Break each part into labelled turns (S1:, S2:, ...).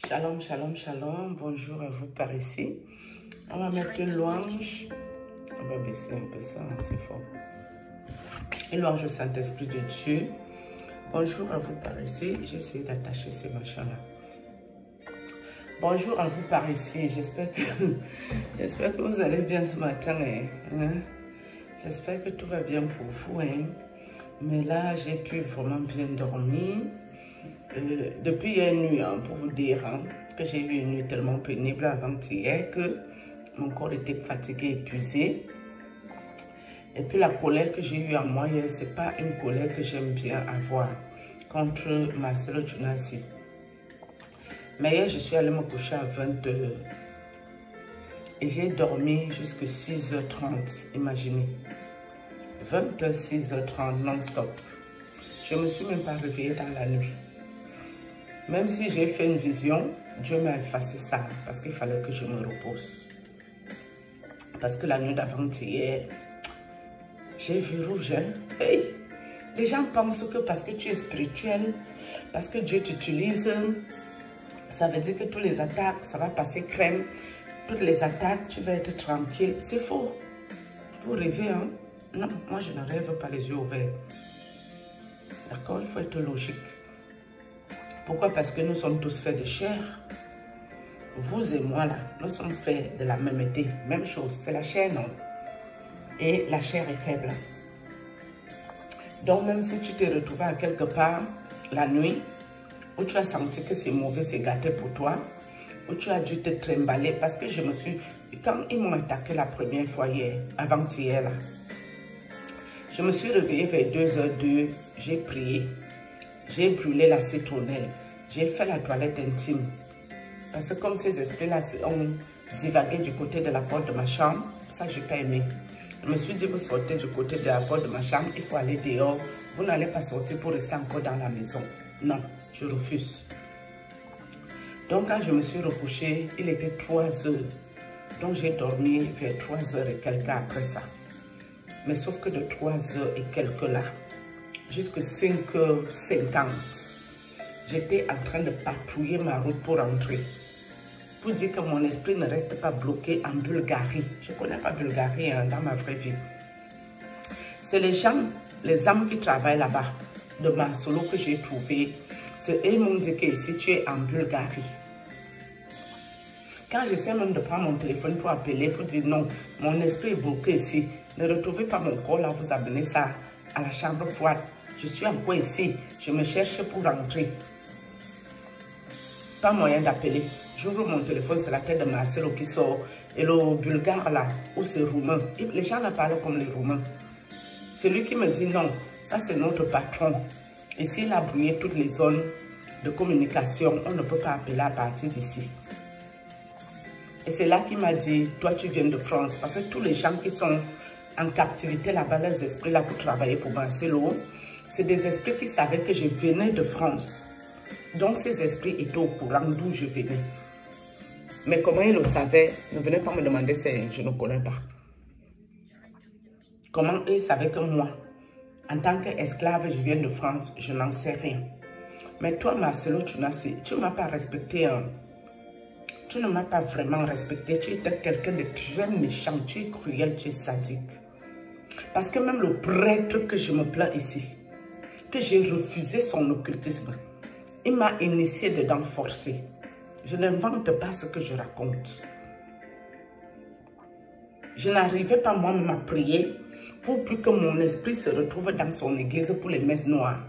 S1: Shalom, shalom, shalom. Bonjour à vous par ici. On va mettre une louange. On va baisser un peu ça, c'est fort. Une louange au Saint-Esprit de Dieu. Bonjour à vous par ici. J'essaie d'attacher ces machins-là. Bonjour à vous par ici. J'espère que vous allez bien ce matin. Hein? J'espère que tout va bien pour vous. Hein? Mais là, j'ai pu vraiment bien dormir. Depuis hier nuit, hein, pour vous dire que j'ai eu une nuit tellement pénible avant-hier que mon corps était fatigué, épuisé. Et puis la colère que j'ai eue en moi hier, ce n'est pas une colère que j'aime bien avoir contre Marcelo Tunasi. Mais hier, je suis allée me coucher à 20h et j'ai dormi jusqu'à 6h30, imaginez. 20h, 6h30 non-stop. Je ne me suis même pas réveillée dans la nuit. Même si j'ai fait une vision, Dieu m'a effacé ça parce qu'il fallait que je me repose. Parce que la nuit d'avant-hier, j'ai vu rouge. Hein? Hey! Les gens pensent que parce que tu es spirituel, parce que Dieu t'utilise, ça veut dire que toutes les attaques, ça va passer crème. Toutes les attaques, tu vas être tranquille. C'est faux. Vous rêvez, hein? Non, moi je ne rêve pas les yeux ouverts. D'accord? Il faut être logique. Pourquoi? Parce que nous sommes tous faits de chair. Vous et moi, là, nous sommes faits de la même idée. Même chose, c'est la chair, non? Et la chair est faible. Donc, même si tu t'es retrouvé à quelque part la nuit, où tu as senti que c'est mauvais, c'est gâté pour toi, où tu as dû te trimballer, parce que je me suis... Quand ils m'ont attaqué la première fois hier, avant-hier, là, je me suis réveillée vers 2h02, j'ai prié. J'ai brûlé la citronnelle. J'ai fait la toilette intime. Parce que comme ces esprits-là ont divagué du côté de la porte de ma chambre, ça, je n'ai pas aimé. Je me suis dit, vous sortez du côté de la porte de ma chambre, il faut aller dehors. Vous n'allez pas sortir pour rester encore dans la maison. Non, je refuse. Donc, quand je me suis recouchée, il était 3h. Donc, j'ai dormi vers 3h et quelques après ça. Mais sauf que de 3h et quelques là, jusqu'à 5h50, j'étais en train de patrouiller ma route pour rentrer. Pour dire que mon esprit ne reste pas bloqué en Bulgarie. Je ne connais pas Bulgarie dans ma vraie vie. C'est les gens, les âmes qui travaillent là-bas, de Marcelo que j'ai trouvé. C'est eux qui m'ont dit que ici tu es en Bulgarie. Quand j'essaie même de prendre mon téléphone pour appeler, pour dire non, mon esprit est bloqué ici. Ne retrouvez pas mon corps là, vous amenez ça à la chambre froide. Je suis encore ici, je me cherche pour rentrer. Pas moyen d'appeler. J'ouvre mon téléphone, c'est la tête de Marcelo qui sort. Et le bulgare là, ou c'est roumain. Les gens ne parlent comme les roumains. C'est lui qui me dit non, ça c'est notre patron. Ici, il a brouillé toutes les zones de communication. On ne peut pas appeler à partir d'ici. Et c'est là qu'il m'a dit, toi tu viens de France. Parce que tous les gens qui sont en captivité là-bas, les esprits là pour travailler pour Marcelo, c'est des esprits qui savaient que je venais de France. Donc ces esprits étaient au courant d'où je venais. Mais comment ils le savaient, ne venez pas me demander, je ne connais pas. Comment eux savaient que moi, en tant qu'esclave, je viens de France, je n'en sais rien. Mais toi, Marcelo Tunasi, tu ne m'as pas respecté. Hein? Tu ne m'as pas vraiment respecté. Tu étais quelqu'un de très méchant, tu es cruel, tu es sadique. Parce que même le prêtre que je me plains ici, que j'ai refusé son occultisme, il m'a initié dedans forcé. Je n'invente pas ce que je raconte. Je n'arrivais pas moi-même à prier pour plus que mon esprit se retrouve dans son église pour les messes noires.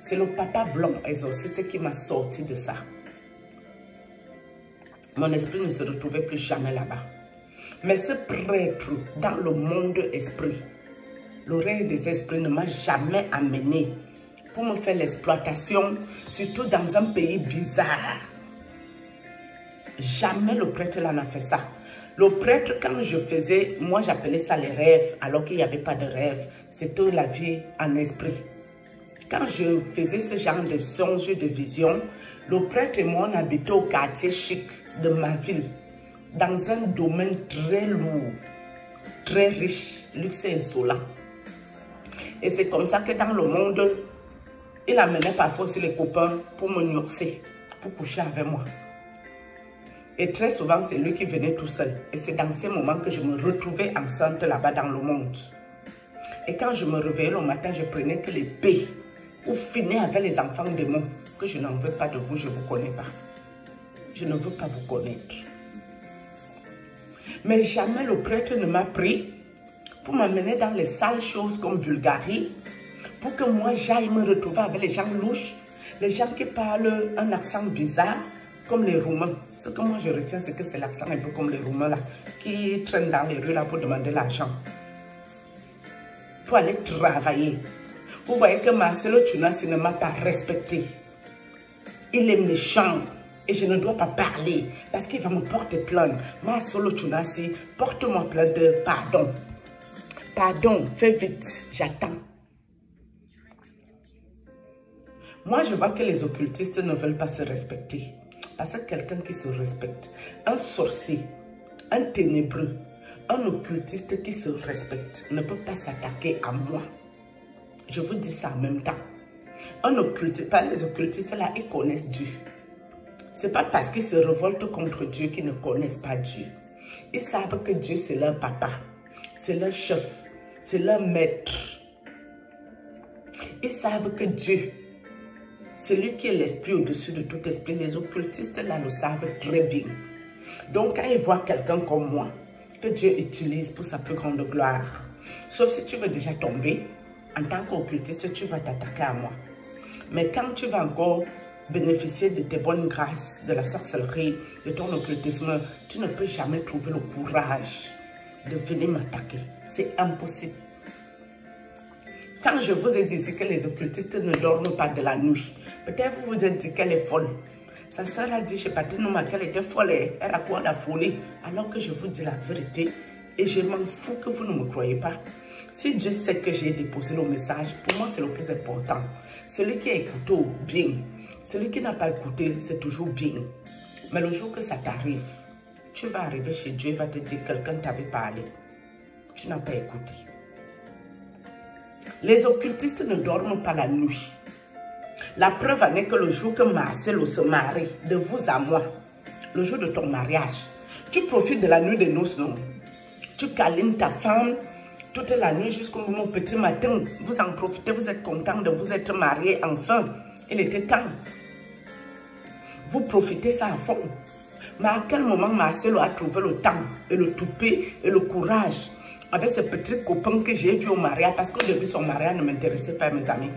S1: C'est le papa blanc exorciste qui m'a sorti de ça. Mon esprit ne se retrouvait plus jamais là-bas. Mais ce prêtre, dans le monde esprit, l'oreille des esprits ne m'a jamais amené pour me faire l'exploitation, surtout dans un pays bizarre. Jamais le prêtre là n'a fait ça. Le prêtre, quand je faisais, moi j'appelais ça les rêves, alors qu'il n'y avait pas de rêve. C'était la vie en esprit. Quand je faisais ce genre de songes, de visions, le prêtre et moi on habitait au quartier chic de ma ville, dans un domaine très lourd, très riche, luxe et insolent. Et c'est comme ça que dans le monde, il amenait parfois aussi les copains pour me nourrir, pour coucher avec moi. Et très souvent, c'est lui qui venait tout seul. Et c'est dans ces moments que je me retrouvais enceinte là-bas dans le monde. Et quand je me réveillais le matin, je prenais que les paix ou finais avec les enfants démons. Que je n'en veux pas de vous, je ne vous connais pas. Je ne veux pas vous connaître. Mais jamais le prêtre ne m'a pris pour m'amener dans les sales choses comme Bulgarie, pour que moi j'aille me retrouver avec les gens louches, les gens qui parlent un accent bizarre, comme les Roumains. Ce que moi je retiens, c'est que c'est l'accent un peu comme les Roumains là, qui traînent dans les rues là pour demander l'argent, pour aller travailler. Vous voyez que Marcelo Tunasi ne m'a pas respecté. Il est méchant. Et je ne dois pas parler parce qu'il va me porter plainte. Marcelo Tunasi, porte-moi plainte de pardon. Pardon, fais vite, j'attends. Moi, je vois que les occultistes ne veulent pas se respecter. Parce que quelqu'un qui se respecte, un sorcier, un ténébreux, un occultiste qui se respecte ne peut pas s'attaquer à moi. Je vous dis ça en même temps. Un occultiste, pas les occultistes là, ils connaissent Dieu. Ce n'est pas parce qu'ils se révoltent contre Dieu qu'ils ne connaissent pas Dieu. Ils savent que Dieu, c'est leur papa, c'est leur chef, c'est leur maître. Ils savent que Dieu, c'est lui qui est l'esprit au-dessus de tout esprit. Les occultistes là le savent très bien. Donc quand ils voient quelqu'un comme moi, que Dieu utilise pour sa plus grande gloire, sauf si tu veux déjà tomber, en tant qu'occultiste, tu vas t'attaquer à moi. Mais quand tu vas encore bénéficier de tes bonnes grâces, de la sorcellerie, de ton occultisme, tu ne peux jamais trouver le courage de venir m'attaquer. C'est impossible. Quand je vous ai dit que les occultistes ne dorment pas de la nuit, peut-être vous vous êtes dit qu'elle est folle. Sa sœur a dit chez Patinoma qu'elle était folle, elle a quoi la folie, alors que je vous dis la vérité et je m'en fous que vous ne me croyez pas. Si Dieu sait que j'ai déposé le message, pour moi c'est le plus important. Celui qui a écouté bien, celui qui n'a pas écouté, c'est toujours bien. Mais le jour que ça t'arrive, tu vas arriver chez Dieu, il va te dire quelqu'un t'avait parlé. Tu n'as pas écouté. Les occultistes ne dorment pas la nuit. La preuve en est que le jour que Marcelo se marie, de vous à moi, le jour de ton mariage, tu profites de la nuit des noces, non? Tu câlines ta femme toute la nuit jusqu'au moment petit matin. Vous en profitez, vous êtes content de vous être mariés enfin. Il était temps. Vous profitez ça à fond. Mais à quel moment Marcelo a trouvé le temps et le toupet et le courage avec ces petits copains que j'ai vus au mariage? Parce qu'au début, son mariage ne m'intéressait pas, mes amis.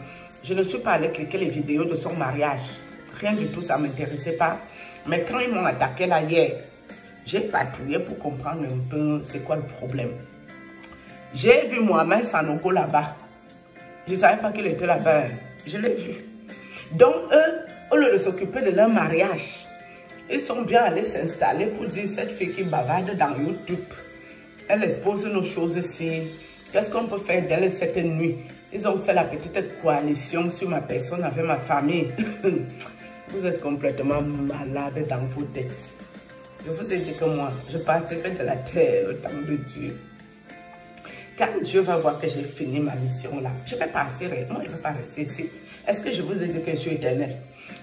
S1: Je ne suis pas allée cliquer les vidéos de son mariage. Rien du tout, ça ne m'intéressait pas. Mais quand ils m'ont attaqué là hier, j'ai patrouillé pour comprendre un peu c'est quoi le problème. J'ai vu Mohamed Sanogo là-bas. Je ne savais pas qu'il était là-bas. Je l'ai vu. Donc eux, au lieu de s'occuper de leur mariage, ils sont bien allés s'installer pour dire cette fille qui bavarde dans YouTube. Elle expose nos choses ici. Qu'est-ce qu'on peut faire d'elle cette nuit? Ils ont fait la petite coalition sur ma personne avec ma famille. Vous êtes complètement malade dans vos têtes. Je vous ai dit que moi, je partirai de la terre au temps de Dieu. Quand Dieu va voir que j'ai fini ma mission là, je vais partir. Moi, je ne vais pas rester ici. Est-ce que je vous ai dit que je suis éternelle?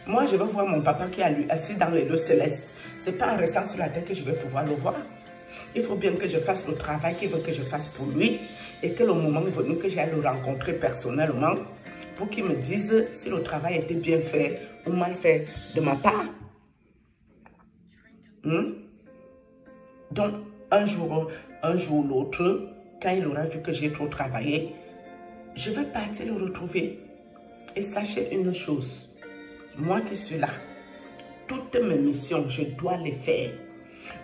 S1: Moi, je vais voir mon papa qui est assis dans les lieux célestes. Ce n'est pas en restant sur la terre que je vais pouvoir le voir. Il faut bien que je fasse le travail qu'il veut que je fasse pour lui et que le moment venu que j'aille le rencontrer personnellement pour qu'il me dise si le travail était bien fait ou mal fait de ma part. Donc, un jour ou l'autre, quand il aura vu que j'ai trop travaillé, je vais partir le retrouver. Et sachez une chose, moi qui suis là, toutes mes missions, je dois les faire.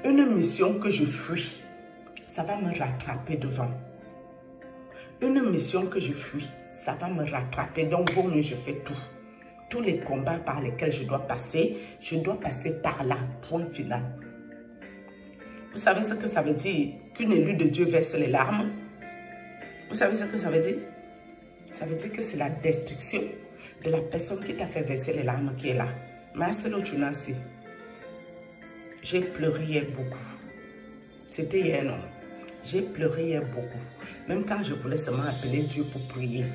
S1: Une mission que je fuis, ça va me rattraper devant. Une mission que je fuis, ça va me rattraper. Donc, vaut mieux je fais tout. Tous les combats par lesquels je dois passer par là, point final. Vous savez ce que ça veut dire qu'une élue de Dieu verse les larmes? Vous savez ce que ça veut dire? Ça veut dire que c'est la destruction de la personne qui t'a fait verser les larmes qui est là. Marcelo Tunasi, j'ai pleuré hier beaucoup. C'était hier, non? J'ai pleuré hier beaucoup. Même quand je voulais seulement appeler Dieu pour prier,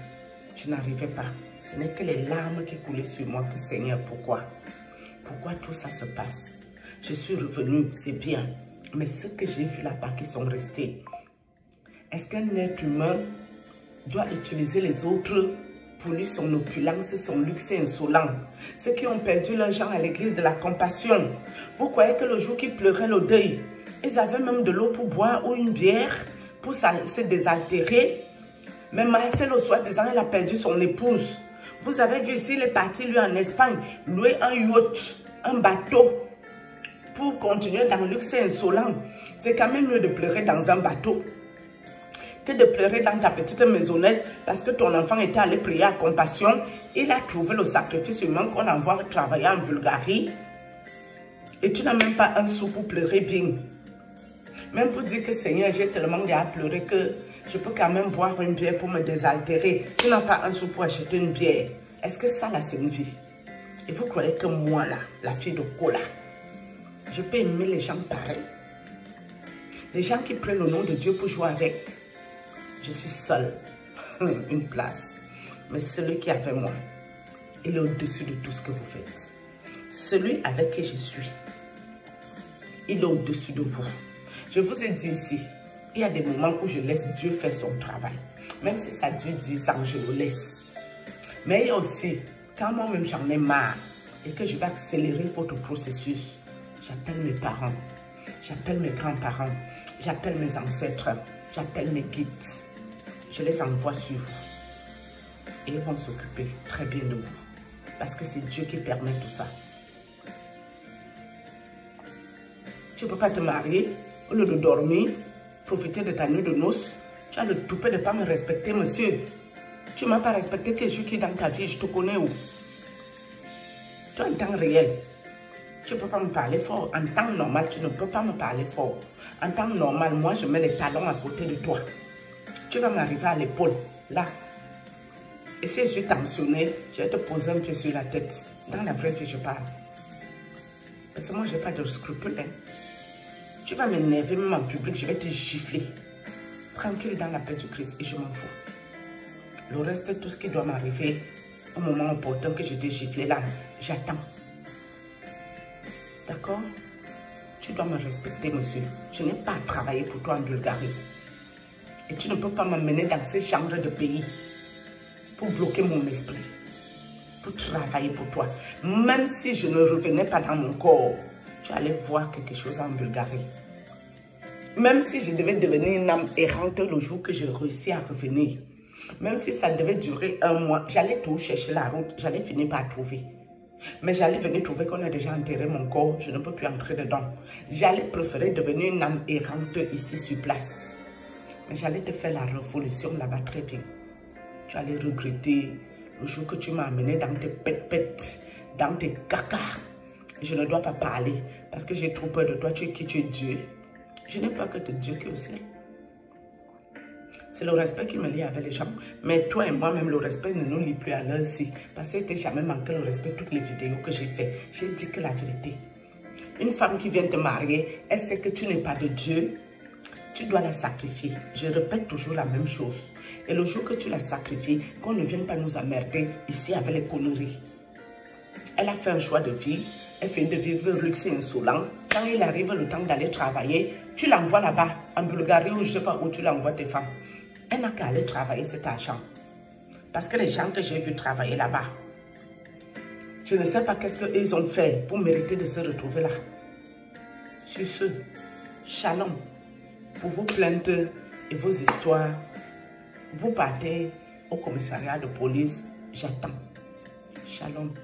S1: je n'arrivais pas. Ce n'est que les larmes qui coulaient sur moi que Seigneur, pourquoi? Pourquoi tout ça se passe? je suis revenue, c'est bien. Mais ce que j'ai vu là-bas qui sont restés, est-ce qu'un être humain doit utiliser les autres pour lui son opulence, son luxe insolent? Ceux qui ont perdu leur gens à l'église de la compassion, vous croyez que le jour qu'ils pleuraient le deuil, ils avaient même de l'eau pour boire ou une bière pour se désaltérer? Mais Marcel, au soi-disant, il a perdu son épouse. Vous avez vu ici, il est parti, lui, en Espagne, louer un yacht, un bateau, pour continuer dans le luxe insolent. C'est quand même mieux de pleurer dans un bateau que de pleurer dans ta petite maisonnette parce que ton enfant était allé prier à compassion. Il a trouvé le sacrifice humain qu'on envoie travailler en Bulgarie. Et tu n'as même pas un sou pour pleurer bien. Même pour dire que Seigneur, j'ai tellement déjà pleuré que je peux quand même boire une bière pour me désaltérer. Tu n'as pas un sou pour acheter une bière. Est-ce que ça, là, c'est une vie? Et vous croyez que moi, là, la fille de Kola, je peux aimer les gens pareils? Les gens qui prennent le nom de Dieu pour jouer avec. Je suis seule, une place. Mais celui qui est avec moi, il est au-dessus de tout ce que vous faites. Celui avec qui je suis, il est au-dessus de vous. Je vous ai dit ici, il y a des moments où je laisse Dieu faire son travail. Même si ça dure 10 ans, je le laisse. Mais il y a aussi, quand moi-même j'en ai marre et que je vais accélérer votre processus, j'appelle mes parents, j'appelle mes grands-parents, j'appelle mes ancêtres, j'appelle mes guides. Je les envoie sur vous. Et ils vont s'occuper très bien de vous. Parce que c'est Dieu qui permet tout ça. Tu ne peux pas te marier, au lieu de dormir, profiter de ta nuit de noces. Tu as le toupet de ne pas me respecter, monsieur. Tu ne m'as pas respecté, que je suis qui dans ta vie, je te connais où? Tu es en temps réel. Tu ne peux pas me parler fort. En temps normal, tu ne peux pas me parler fort. En temps normal, moi, je mets les talons à côté de toi. Tu vas m'arriver à l'épaule, là. Et si je suis tensionnée, je vais te poser un pied sur la tête. Dans la vraie vie, je parle. Parce que moi, je n'ai pas de scrupules. Hein. Tu vas m'énerver, même en public, je vais te gifler. Tranquille dans la paix du Christ, et je m'en fous. Le reste, tout ce qui doit m'arriver, au moment opportun que je t'ai giflé là, j'attends. D'accord? Tu dois me respecter, monsieur. Je n'ai pas travaillé pour toi en Bulgarie. Et tu ne peux pas m'amener dans ce genre de pays pour bloquer mon esprit, pour travailler pour toi. Même si je ne revenais pas dans mon corps, tu allais voir quelque chose en Bulgarie. Même si je devais devenir une âme errante le jour que j'ai réussi à revenir, même si ça devait durer 1 mois, j'allais tout chercher la route, j'allais finir par trouver. Mais j'allais venir trouver qu'on a déjà enterré mon corps, je ne peux plus entrer dedans. J'allais préférer devenir une âme errante ici sur place. Mais j'allais te faire la révolution là-bas très bien. Tu allais regretter le jour que tu m'as amené dans tes pètes, dans tes caca. Je ne dois pas parler parce que j'ai trop peur de toi. Tu es qui? Tu es Dieu. Je n'ai peur que de Dieu qui est au ciel. C'est le respect qui me lie avec les gens. Mais toi et moi, même le respect ne nous lie plus à l'heure ci. Parce que je n'ai jamais manqué le respect toutes les vidéos que j'ai faites. J'ai dit que la vérité. Une femme qui vient te marier, elle sait que tu n'es pas de Dieu. Tu dois la sacrifier. Je répète toujours la même chose. Et le jour que tu la sacrifies, qu'on ne vienne pas nous emmerder ici avec les conneries. Elle a fait un choix de vie. Elle fait de vivre luxe et insolent. Quand il arrive le temps d'aller travailler, tu l'envoies là-bas, en Bulgarie ou je ne sais pas où tu l'envoies tes femmes. Elle n'a qu'à aller travailler cet argent. Parce que les gens que j'ai vus travailler là-bas, je ne sais pas qu'est-ce qu'ils ont fait pour mériter de se retrouver là. Sur ce, shalom. Pour vos plaintes et vos histoires, vous partez au commissariat de police. J'attends. Shalom.